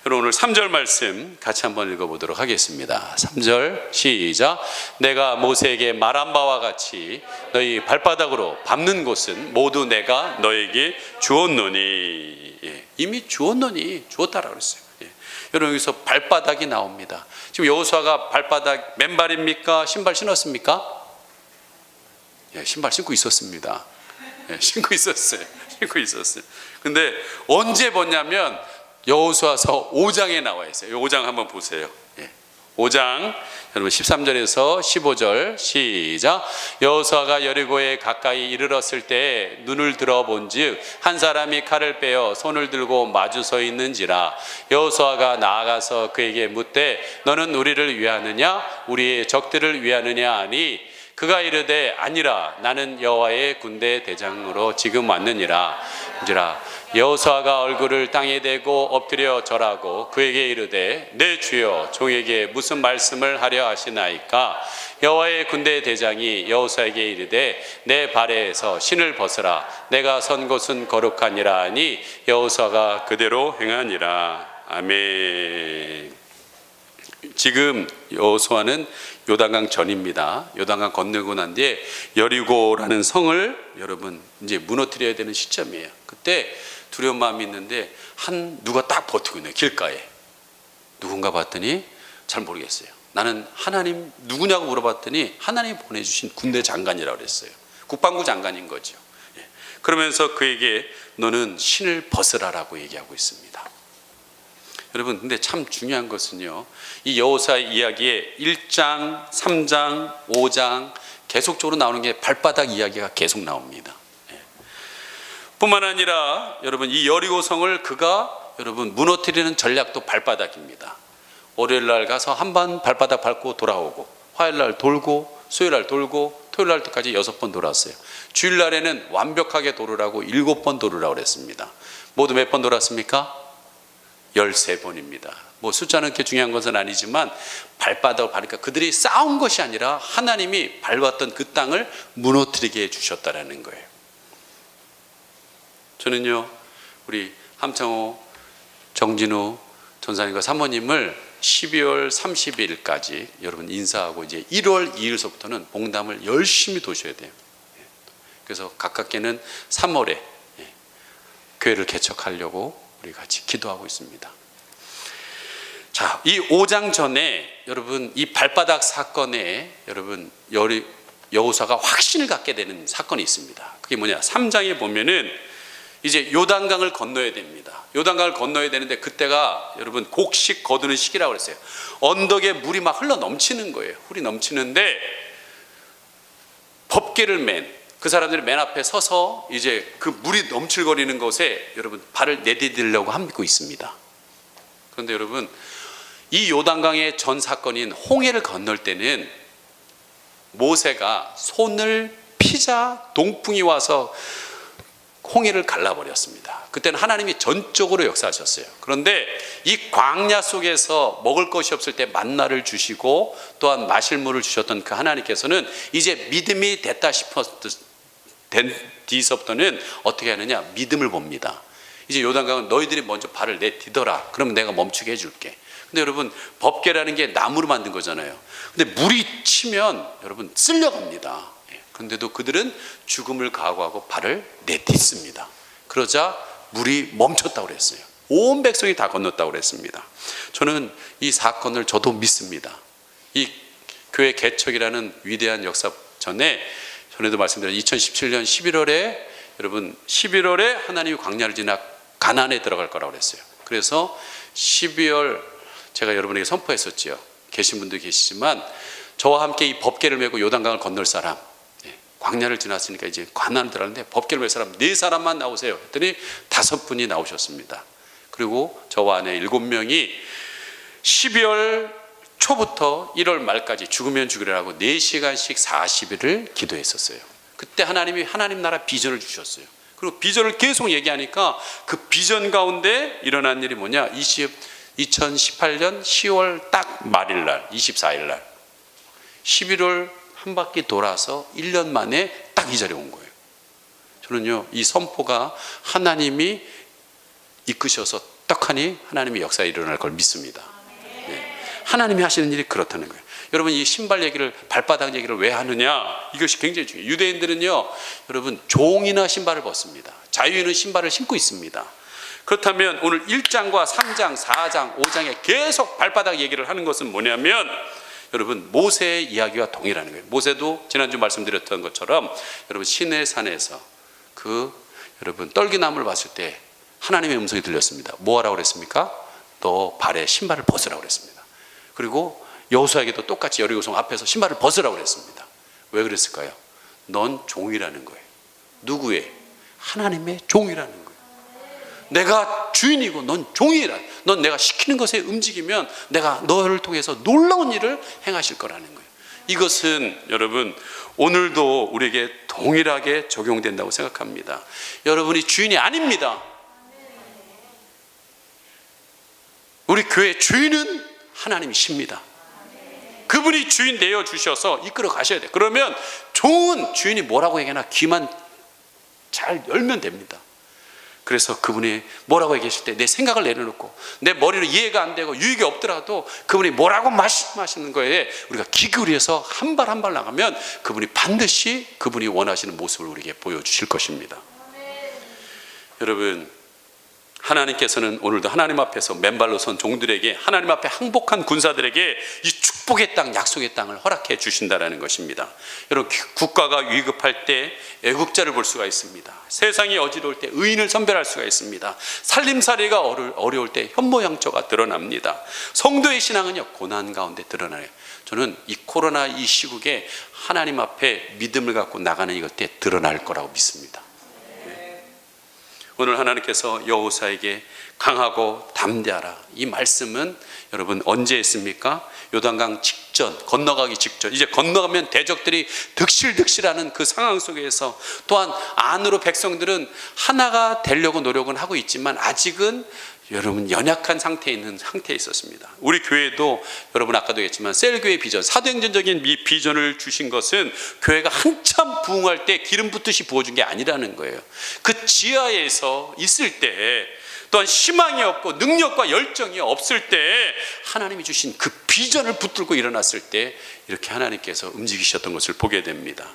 Speaker 1: 여러분, 오늘 3절 말씀 같이 한번 읽어보도록 하겠습니다. 3절 시작. 내가 모세에게 말한 바와 같이 너희 발바닥으로 밟는 곳은 모두 내가 너에게 주었노니. 예, 이미 주었노니, 주었다라고 했어요. 예. 여러분, 여기서 발바닥이 나옵니다. 지금 여호수아가 발바닥 맨발입니까? 신발 신었습니까? 예, 신발 신고 있었습니다. 예, 신고 있었어요. 근데 언제 봤냐면 여호수아서 5장에 나와 있어요. 5장 한번 보세요. 예. 5장 여러분 13절에서 15절 시작. 여호수아가 여리고에 가까이 이르렀을 때 눈을 들어 본즉 한 사람이 칼을 빼어 손을 들고 마주 서 있는지라. 여호수아가 나아가서 그에게 묻되 너는 우리를 위하느냐 우리의 적들을 위하느냐 하니 그가 이르되 아니라 나는 여호와의 군대 대장으로 지금 왔느니라. 여호수아가 얼굴을 땅에 대고 엎드려 절하고 그에게 이르되 내 주여 종에게 무슨 말씀을 하려 하시나이까. 여호와의 군대 대장이 여호수아에게 이르되 내 발에서 신을 벗으라. 내가 선 곳은 거룩하니라 하니 여호수아가 그대로 행하니라. 아멘. 지금 여호수아는 요단강 전입니다. 요단강 건너고 난 뒤에 여리고라는 성을 여러분 이제 무너뜨려야 되는 시점이에요. 그때 두려운 마음이 있는데 누가 딱 버티고 있네요. 길가에. 누군가 봤더니 잘 모르겠어요. 나는 하나님 누구냐고 물어봤더니 하나님이 보내주신 군대 장관이라고 그랬어요. 국방부 장관인 거죠. 예. 그러면서 그에게 너는 신을 벗으라라고 얘기하고 있습니다. 여러분, 근데 참 중요한 것은요, 이 여호수아의 이야기에 1장, 3장, 5장 계속적으로 나오는 게 발바닥 이야기가 계속 나옵니다. 예. 뿐만 아니라 여러분 이 여리고성을 그가 여러분 무너뜨리는 전략도 발바닥입니다. 월요일날 가서 한 번 발바닥 밟고 돌아오고, 화요일날 돌고, 수요일날 돌고, 토요일날 때까지 6번 돌았어요. 주일날에는 완벽하게 돌으라고 7번 돌으라고 그랬습니다. 모두 몇 번 돌았습니까? 13번입니다. 뭐 숫자는 그렇게 중요한 것은 아니지만 발바닥을 밟으니까 그들이 싸운 것이 아니라 하나님이 밟았던 그 땅을 무너뜨리게 해주셨다는 거예요. 저는요, 우리 함창호, 정진우 전사님과 사모님을 12월 30일까지 여러분 인사하고 이제 1월 2일서부터는 봉담을 열심히 도셔야 돼요. 그래서 가깝게는 3월에 교회를 개척하려고 우리 같이 기도하고 있습니다. 자, 이 5장 전에 여러분 이 발바닥 사건에 여러분 여호수아가 확신을 갖게 되는 사건이 있습니다. 그게 뭐냐? 3장에 보면은 이제 요단강을 건너야 됩니다. 요단강을 건너야 되는데 그때가 여러분 곡식 거두는 시기라고 그랬어요. 언덕에 물이 막 흘러 넘치는 거예요. 흘이 넘치는데 법궤를 맨 그 사람들이 맨 앞에 서서 이제 그 물이 넘칠거리는 곳에 여러분 발을 내디디려고 하고 있습니다. 그런데 여러분 이 요단강의 전 사건인 홍해를 건널 때는 모세가 손을 피자 동풍이 와서 홍해를 갈라버렸습니다. 그때는 하나님이 전적으로 역사하셨어요. 그런데 이 광야 속에서 먹을 것이 없을 때 만나를 주시고 또한 마실 물을 주셨던 그 하나님께서는 이제 믿음이 됐다 된 뒤서부터는 어떻게 하느냐? 믿음을 봅니다. 이제 요단강은 너희들이 먼저 발을 내디뎌라. 그러면 내가 멈추게 해줄게. 근데 여러분 법궤라는 게 나무로 만든 거잖아요. 근데 물이 치면 여러분 쓸려갑니다. 그런데도 그들은 죽음을 각오하고 발을 내딛습니다. 그러자 물이 멈췄다고 그랬어요. 온 백성이 다 건넜다고 그랬습니다. 저는 이 사건을 저도 믿습니다. 이 교회 개척이라는 위대한 역사 전에 전에도 말씀드린 2017년 11월에 여러분 11월에 하나님이 광야를 지나 가나안에 들어갈 거라고 그랬어요. 그래서 12월 제가 여러분에게 선포했었지요. 계신 분도 계시지만 저와 함께 이 법궤를 메고 요단강을 건널 사람, 광야를 지났으니까 이제 관한을 들었는데 법궤를 몇 사람? 4사람만 나오세요 했더니 5분이 나오셨습니다. 그리고 저와 아내 7명이 12월 초부터 1월 말까지 죽으면 죽으라고 4시간씩 40일을 기도했었어요. 그때 하나님이 하나님 나라 비전을 주셨어요. 그리고 비전을 계속 얘기하니까 그 비전 가운데 일어난 일이 뭐냐? 2018년 10월 딱 말일날 24일날 11월 한 바퀴 돌아서 1년 만에 딱 이 자리에 온 거예요. 저는요, 이 선포가 하나님이 이끄셔서 떡하니 하나님의 역사에 일어날 걸 믿습니다. 네. 하나님이 하시는 일이 그렇다는 거예요. 여러분, 이 신발 얘기를, 발바닥 얘기를 왜 하느냐? 이것이 굉장히 중요해요. 유대인들은요, 여러분, 종이나 신발을 벗습니다. 자유인은 신발을 신고 있습니다. 그렇다면 오늘 1장과 3장, 4장, 5장에 계속 발바닥 얘기를 하는 것은 뭐냐면, 여러분, 모세의 이야기와 동일하는 거예요. 모세도 지난주 말씀드렸던 것처럼 여러분, 시내산에서 여러분 떨기나무를 봤을 때 하나님의 음성이 들렸습니다. 뭐 하라고 그랬습니까? 너 발에 신발을 벗으라고 그랬습니다. 그리고 여호수아에게도 똑같이 여리고성 앞에서 신발을 벗으라고 그랬습니다. 왜 그랬을까요? 넌 종이라는 거예요. 누구의? 하나님의 종이라는 거예요. 내가 주인이고 넌 종이라. 넌 내가 시키는 것에 움직이면 내가 너를 통해서 놀라운 일을 행하실 거라는 거예요. 이것은 여러분 오늘도 우리에게 동일하게 적용된다고 생각합니다. 여러분이 주인이 아닙니다. 우리 교회 주인은 하나님이십니다. 그분이 주인 되어 주셔서 이끌어 가셔야 돼요. 그러면 종은 주인이 뭐라고 얘기하나 귀만 잘 열면 됩니다. 그래서 그분이 뭐라고 얘기하실 때 내 생각을 내려놓고 내 머리로 이해가 안 되고 유익이 없더라도 그분이 뭐라고 말씀하시는 거에 우리가 귀 기울여서 한 발 한 발 나가면 그분이 반드시 그분이 원하시는 모습을 우리에게 보여주실 것입니다. 여러분, 하나님께서는 오늘도 하나님 앞에서 맨발로 선 종들에게, 하나님 앞에 항복한 군사들에게 이 축복의 땅, 약속의 땅을 허락해 주신다는 것입니다. 여러분, 국가가 위급할 때 애국자를 볼 수가 있습니다. 세상이 어지러울 때 의인을 선별할 수가 있습니다. 살림살이가 어려울 때 현모양처가 드러납니다. 성도의 신앙은요, 고난 가운데 드러나요. 저는 이 코로나 이 시국에 하나님 앞에 믿음을 갖고 나가는 이것 때 드러날 거라고 믿습니다. 오늘 하나님께서 여호수아에게 강하고 담대하라, 이 말씀은 여러분 언제 했습니까? 요단강 직전, 건너가기 직전, 이제 건너가면 대적들이 득실득실하는 그 상황 속에서, 또한 안으로 백성들은 하나가 되려고 노력은 하고 있지만 아직은 여러분 연약한 상태에 있는 상태에 있었습니다. 우리 교회도 여러분 아까도 얘기했지만 셀교회 비전, 사도행전적인 이 비전을 주신 것은 교회가 한참 부흥할 때 기름 붓듯이 부어준 게 아니라는 거예요. 그 지하에서 있을 때, 또한 희망이 없고 능력과 열정이 없을 때 하나님이 주신 그 비전을 붙들고 일어났을 때 이렇게 하나님께서 움직이셨던 것을 보게 됩니다.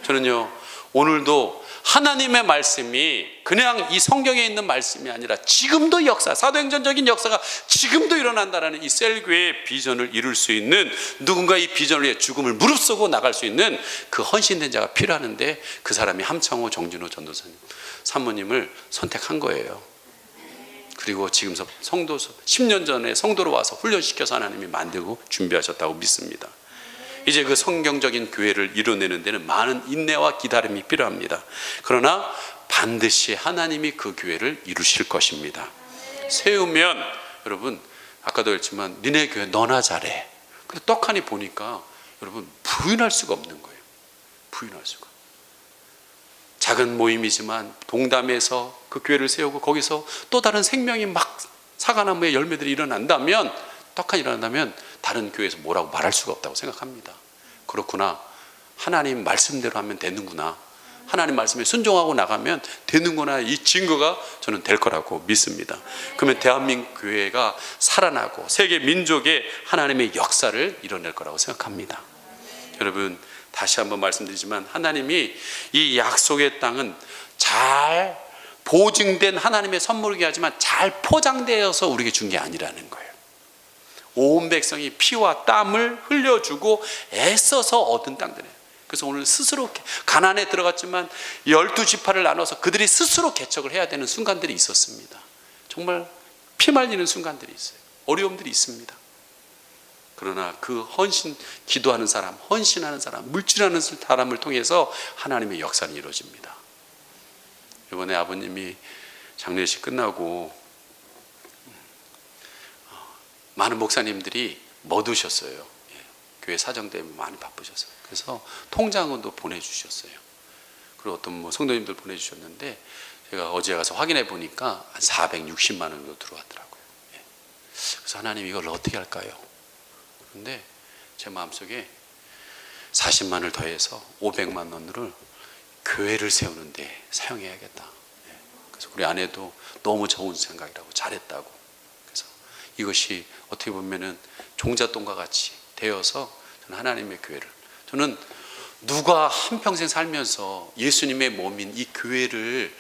Speaker 1: 저는요, 오늘도 하나님의 말씀이 그냥 이 성경에 있는 말씀이 아니라 지금도 역사, 사도행전적인 역사가 지금도 일어난다는 이 셀교의 비전을 이룰 수 있는, 누군가 이 비전을 위해 죽음을 무릅쓰고 나갈 수 있는 그 헌신된 자가 필요하는데, 그 사람이 함창호 정진호 전도사님, 사모님을 선택한 거예요. 그리고 지금 성도서 10년 전에 성도로 와서 훈련시켜서 하나님이 만들고 준비하셨다고 믿습니다. 이제 그 성경적인 교회를 이뤄내는 데는 많은 인내와 기다림이 필요합니다. 그러나 반드시 하나님이 그 교회를 이루실 것입니다. 세우면, 여러분 아까도 했지만 니네 교회 너나 잘해. 근데 떡하니 보니까 여러분 부인할 수가 없는 거예요. 부인할 수가. 작은 모임이지만 동담에서 그 교회를 세우고 거기서 또 다른 생명이 막 사과나무의 열매들이 일어난다면, 떡하니 일어난다면 다른 교회에서 뭐라고 말할 수가 없다고 생각합니다. 그렇구나, 하나님 말씀대로 하면 되는구나, 하나님 말씀에 순종하고 나가면 되는구나, 이 증거가 저는 될 거라고 믿습니다. 그러면 대한민국 교회가 살아나고 세계 민족의 하나님의 역사를 이뤄낼 거라고 생각합니다. 여러분, 다시 한번 말씀드리지만 하나님이 이 약속의 땅은 잘 보증된 하나님의 선물이긴 하지만 잘 포장되어서 우리에게 준 게 아니라는 거예요. 온 백성이 피와 땀을 흘려주고 애써서 얻은 땅들이에요. 그래서 오늘 스스로 가나안에 들어갔지만 12지파를 나눠서 그들이 스스로 개척을 해야 되는 순간들이 있었습니다. 정말 피 말리는 순간들이 있어요. 어려움들이 있습니다. 그러나 그 기도하는 사람, 헌신하는 사람, 물질하는 사람을 통해서 하나님의 역사는 이루어집니다. 이번에 아버님이 장례식 끝나고 많은 목사님들이 못 오셨어요. 교회 사정 때문에 많이 바쁘셨어요. 그래서 통장도 보내주셨어요. 그리고 어떤 성도님들 보내주셨는데 제가 어제 가서 확인해 보니까 한 460만 원 정도 들어왔더라고요. 그래서 하나님 이걸 어떻게 할까요? 그런데 제 마음속에 40만 원을 더해서 500만 원을 교회를 세우는데 사용해야겠다. 그래서 우리 아내도 너무 좋은 생각이라고, 잘했다고. 그래서 이것이 어떻게 보면은 종잣돈과 같이 되어서 저는 하나님의 교회를, 저는 누가 한평생 살면서 예수님의 몸인 이 교회를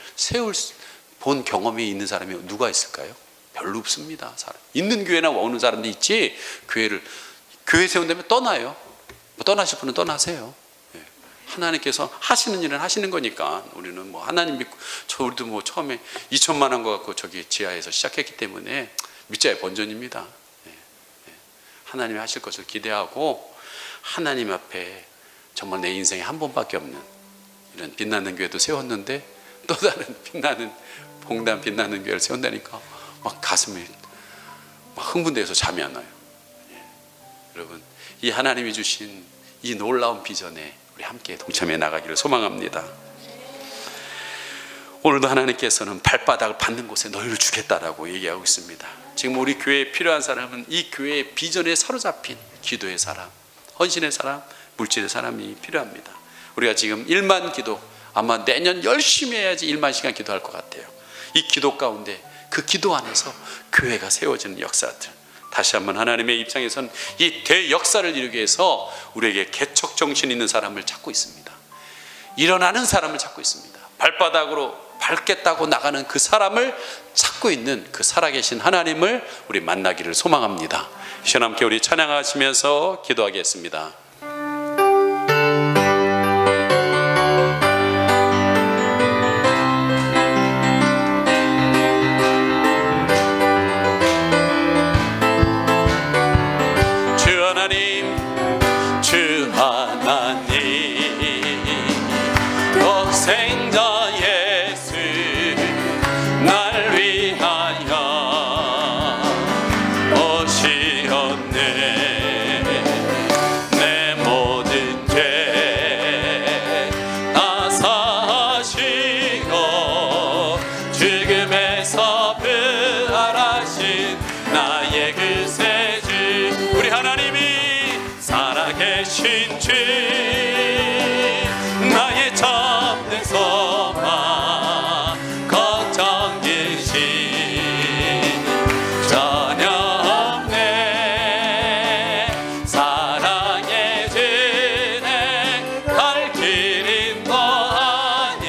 Speaker 1: 본 경험이 있는 사람이 누가 있을까요? 별로 없습니다. 있는 교회나 오는 사람도 있지, 교회 세운다면 떠나요. 떠나실 분은 떠나세요. 하나님께서 하시는 일은 하시는 거니까 우리는 하나님 믿고, 우리도 처음에 2천만 원 갖고 저기 지하에서 시작했기 때문에 밑자의 본전입니다. 하나님이 하실 것을 기대하고 하나님 앞에 정말 내 인생에 한 번밖에 없는 이런 빛나는 교회도 세웠는데 또 다른 봉단 빛나는 교회를 세운다니까 막 가슴이 막 흥분돼서 잠이 안 와요. 여러분, 이 하나님이 주신 이 놀라운 비전에 우리 함께 동참해 나가기를 소망합니다. 오늘도 하나님께서는 발바닥을 받는 곳에 너희를 주겠다라고 얘기하고 있습니다. 지금 우리 교회에 필요한 사람은 이 교회의 비전에 사로잡힌 기도의 사람, 헌신의 사람, 물질의 사람이 필요합니다. 우리가 지금 1만 기도, 아마 내년 열심히 해야지 1만 시간 기도할 것 같아요. 이 기도 가운데, 그 기도 안에서 교회가 세워지는 역사들, 다시 한번 하나님의 입장에서는 이 대역사를 이루기 위해서 우리에게 개척 정신 있는 사람을 찾고 있습니다. 일어나는 사람을 찾고 있습니다. 발바닥으로 밟겠다고 나가는 그 사람을 찾고 있는 그 살아계신 하나님을 우리 만나기를 소망합니다. 이 시간 함께 우리 찬양하시면서 기도하겠습니다. 주 하나님 독생자 예수 날 위하여 오시었네. 내 모든 죄 다 사하시고 죽음에서 부활하신 나의 구세주, 우리 하나님이 살아계신 주, 나의 참된 소망, 걱정 근심 전혀 없네. 사랑의 진행 갈 길인 거하니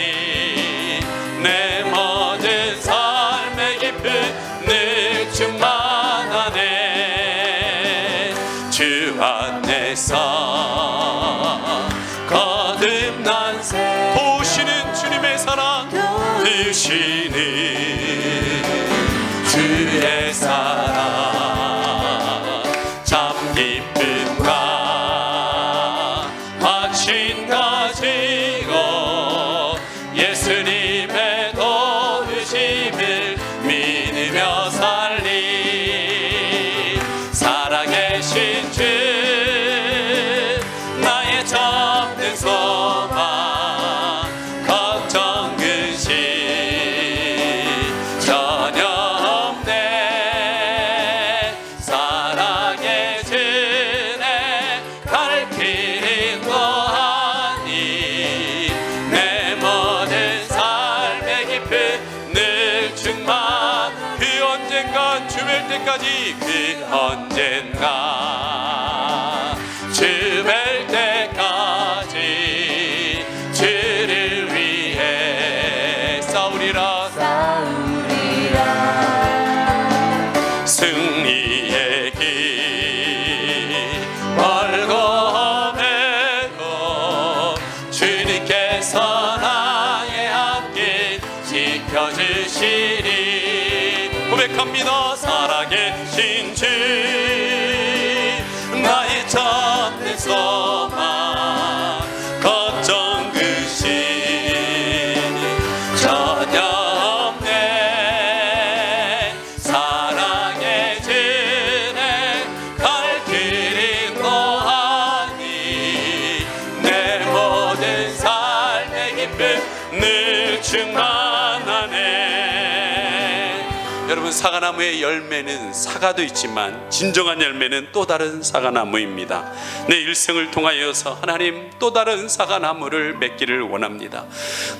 Speaker 1: 내 모든 삶의 깊은 늑중만 하네. 주 안에서 거듭난 새 도우시는 주님의 사랑, 드시는 주의 사랑, 참 기쁨과 확신 가지고 예수님의 도우심을 믿으며 살리. 살아계신 주, 나의 참된 소망, 걱정 근심 전혀 없네. 사랑의 주네 갈 길인 거하니 내 모든 삶의 깊은 늑중만, 그 언젠가 주뵐 때까지, 그 언젠가 주뵐 때까지 주를 위해 싸우리라. 승리의 길 멀고 험해도 주님께서 나의 앞길 지켜주시리. 고백합니다. 살아계신 주, 충만하네. 여러분, 사과나무의 열매는 사과도 있지만 진정한 열매는 또 다른 사과나무입니다. 내 일생을 통하여서 하나님 또 다른 사과나무를 맺기를 원합니다.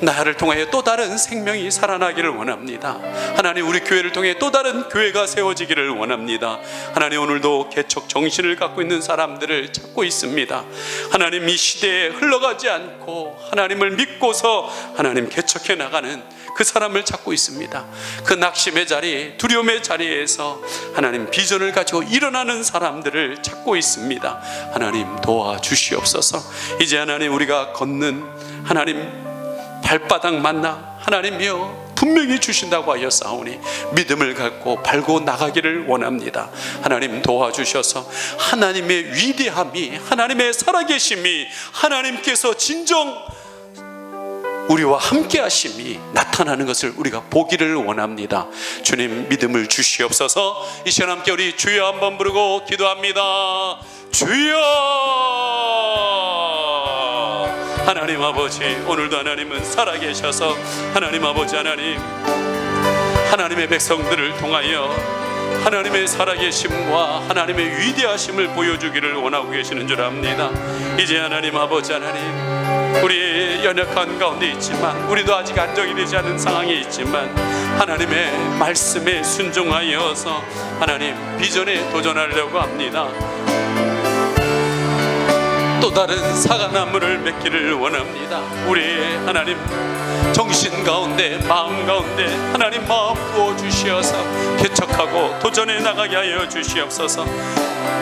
Speaker 1: 나를 통하여 또 다른 생명이 살아나기를 원합니다. 하나님, 우리 교회를 통해 또 다른 교회가 세워지기를 원합니다. 하나님, 오늘도 개척 정신을 갖고 있는 사람들을 찾고 있습니다. 하나님, 이 시대에 흘러가지 않고 하나님을 믿고서 하나님 개척해 나가는 그 사람을 찾고 있습니다. 그 낙심의 자리, 두려움의 자리에서 하나님 비전을 가지고 일어나는 사람들을 찾고 있습니다. 하나님 도와주시옵소서. 이제 하나님 우리가 걷는 하나님 발바닥 만나 하나님이여 분명히 주신다고 하였사오니 믿음을 갖고 밟고 나가기를 원합니다. 하나님 도와주셔서 하나님의 위대함이, 하나님의 살아계심이, 하나님께서 진정 우리와 함께 하심이 나타나는 것을 우리가 보기를 원합니다. 주님, 믿음을 주시옵소서. 이 시간 함께 우리 주여 한번 부르고 기도합니다. 주여! 하나님 아버지, 오늘도 하나님은 살아계셔서 하나님 아버지, 하나님의 백성들을 통하여 하나님의 살아계심과 하나님의 위대하심을 보여주기를 원하고 계시는 줄 압니다. 이제 하나님 아버지, 우리의 연약한 가운데 있지만, 우리도 아직 안정이 되지 않은 상황에 있지만 하나님의 말씀에 순종하여서 하나님 비전에 도전하려고 합니다. 또 다른 사과나무를 맺기를 원합니다. 우리의 하나님 정신 가운데, 마음 가운데 하나님 마음 부어주시어서 개척하고 도전해 나가게 하여 주시옵소서.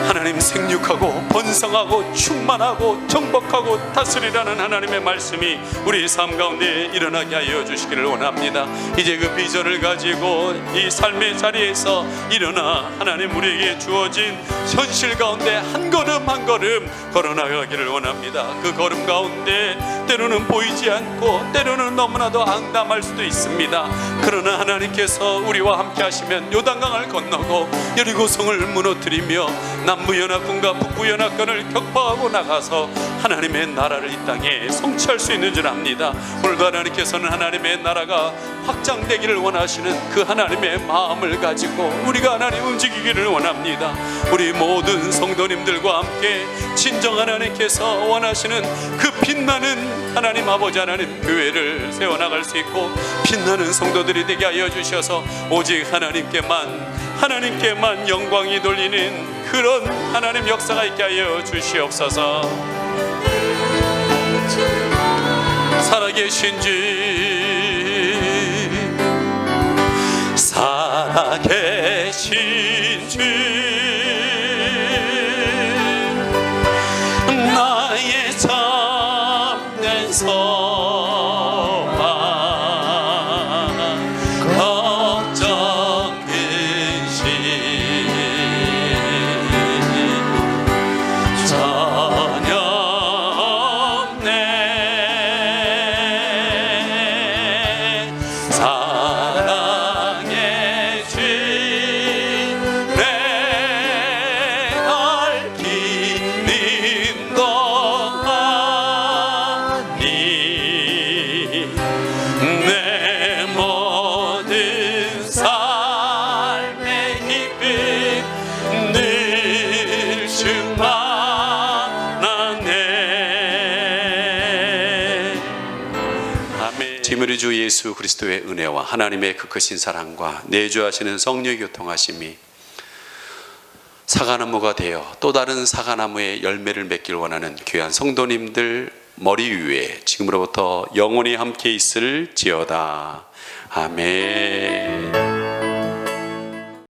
Speaker 1: 하나님 생육하고 번성하고 충만하고 정복하고 다스리라는 하나님의 말씀이 우리 삶 가운데 일어나게 하여 주시기를 원합니다. 이제 그 비전을 가지고 이 삶의 자리에서 일어나 하나님 우리에게 주어진 현실 가운데 한 걸음 한 걸음 걸어나가기를 원합니다. 그 걸음 가운데 때로는 보이지 않고 때로는 너무나도 앙담할 수도 있습니다. 그러나 하나님께서 우리와 함께 하시면 요단강을 건너고 여리고성을 무너뜨리며 남부연합군과 북부연합군을 격파하고 나가서 하나님의 나라를 이 땅에 성취할 수 있는 줄 압니다. 오늘도 하나님께서는 하나님의 나라가 확장되기를 원하시는 그 하나님의 마음을 가지고 우리가 하나님 움직이기를 원합니다. 우리 모든 성도님들과 함께 진정 하나님께서 원하시는 그 빛나는 하나님 아버지, 하나님 교회를 세워나갈 수 있고 빛나는 성도들이 되게 하여 주셔서 오직 하나님께만 영광이 돌리는 그런 하나님 역사가 있게 하여 주시옵소서. 살아계신 주, 살아계신 주, 나의 참된 소망, 걱정 근심 전혀 없네. 사랑의 주님, 내날 기는 동안이 내 모든 삶의 기쁨 늘 충만하네. 아멘. 지금 우리 주 예수 그리스도의 은혜와 하나님의 그 크신 사랑과 내주하시는 성령의 교통하심이 사과나무가 되어 또 다른 사과나무의 열매를 맺길 원하는 귀한 성도님들 머리 위에 지금으로부터 영원히 함께 있을지어다. 아멘.